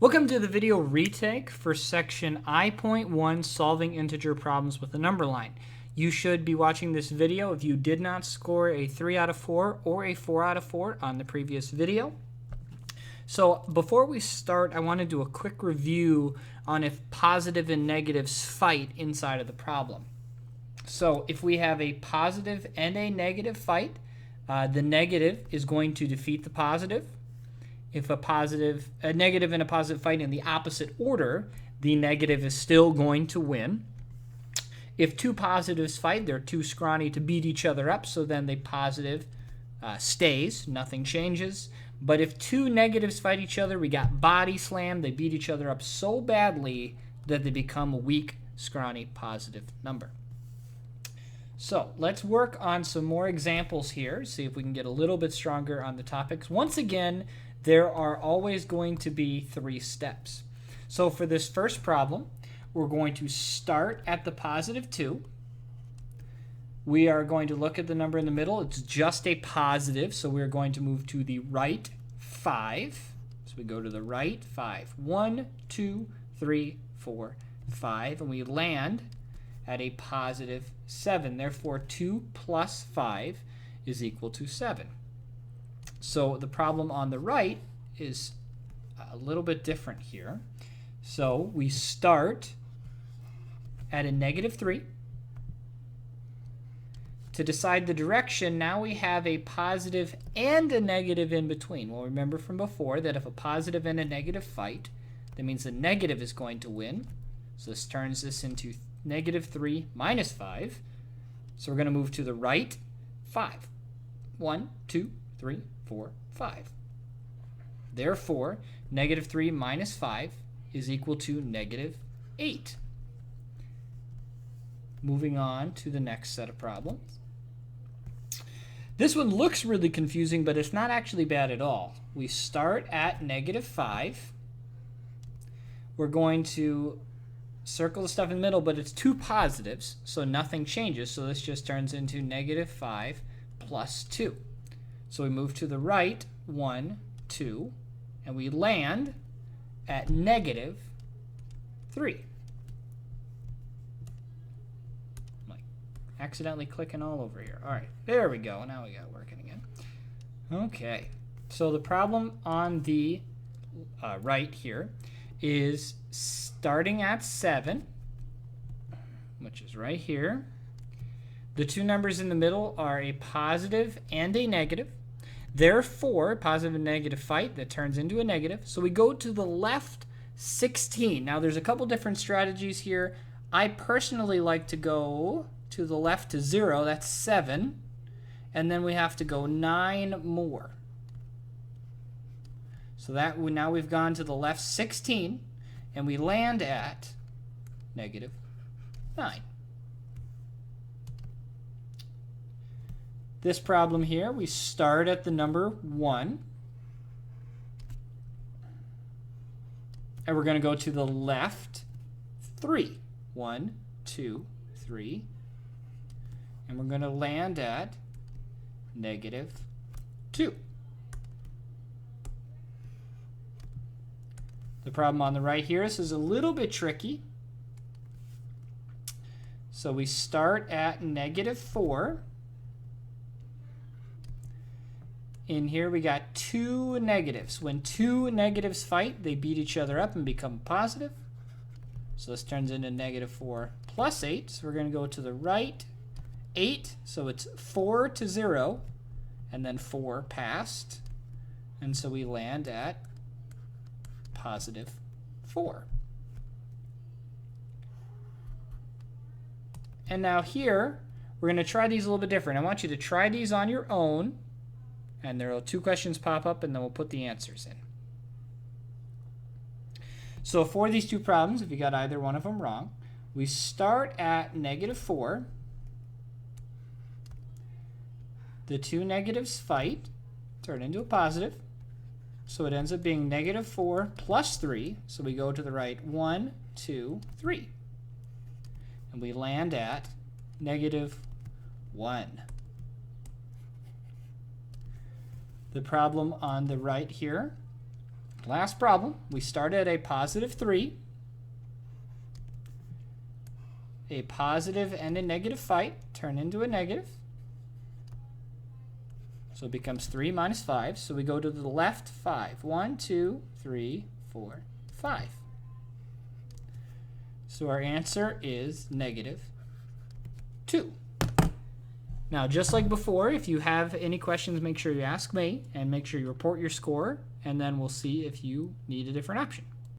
Welcome to the video retake for section I.1, solving integer problems with a number line. You should be watching this video if you did not score a 3 out of 4 or a 4 out of 4 on the previous video. So before we start, I want to do a quick review on if positive and negatives fight inside of the problem. So if we have a positive and a negative fight, the negative is going to defeat the positive. If a negative and a positive fight in the opposite order, the negative is still going to win. If two positives fight, they're too scrawny to beat each other up, so then the positive stays, nothing changes. But if two negatives fight each other, we got body slam, they beat each other up so badly that they become a weak, scrawny positive number. So let's work on some more examples here, see if we can get a little bit stronger on the topics. Once again, there are always going to be 3 steps. So for this first problem, we're going to start at the positive 2. We are going to look at the number in the middle. It's just a positive, so we're going to move to the right 5. So we go to the right 5. 1, 2, 3, 4, 5. And we land at a positive 7. Therefore, 2 plus 5 is equal to 7. So the problem on the right is a little bit different here. So we start at a negative 3. To decide the direction, now we have a positive and a negative in between. Well, remember from before that if a positive and a negative fight, that means the negative is going to win. So this turns this into negative 3 minus 5. So we're going to move to the right 5. 1, 2, 3, 4, 5. Therefore, negative 3 minus 5 is equal to negative 8. Moving on to the next set of problems. This one looks really confusing, but it's not actually bad at all. We start at negative 5. We're going to circle the stuff in the middle, but it's 2 positives, so nothing changes. So this just turns into negative 5 plus 2. So we move to the right, 1, 2, and we land at negative 3. I'm like accidentally clicking all over here. All right, there we go. Now we got it working again. Okay, so the problem on the right here is starting at 7, which is right here. The 2 numbers in the middle are a positive and a negative. Therefore, positive and negative fight, that turns into a negative. So we go to the left 16. Now there's a couple different strategies here. I personally like to go to the left to 0. That's 7. And then we have to go 9 more. So that now we've gone to the left 16, and we land at negative 9. This problem here, we start at the number 1. And we're going to go to the left 3. 1, 2, 3. And we're going to land at negative 2. The problem on the right here, this is a little bit tricky. So we start at negative 4. In here we got 2 negatives. When 2 negatives fight, they beat each other up and become positive. So this turns into negative 4 plus 8. So we're going to go to the right 8. So it's 4 to 0, and then 4 past. And so we land at positive 4. And now here, we're going to try these a little bit different. I want you to try these on your own. And there are 2 questions pop up, and then we'll put the answers in. So for these 2 problems, if you got either one of them wrong, we start at negative 4. The 2 negatives fight, turn into a positive. So it ends up being negative 4 plus 3. So we go to the right 1, 2, 3. And we land at negative 1. The problem on the right here Last problem. We started at a positive 3. A positive and a negative fight turn into a negative. So it becomes 3 minus 5. So we go to the left 5. 1, 2, 3, 4, 5. So our answer is negative 2. Now, just like before, if you have any questions, make sure you ask me and make sure you report your score, and then we'll see if you need a different option.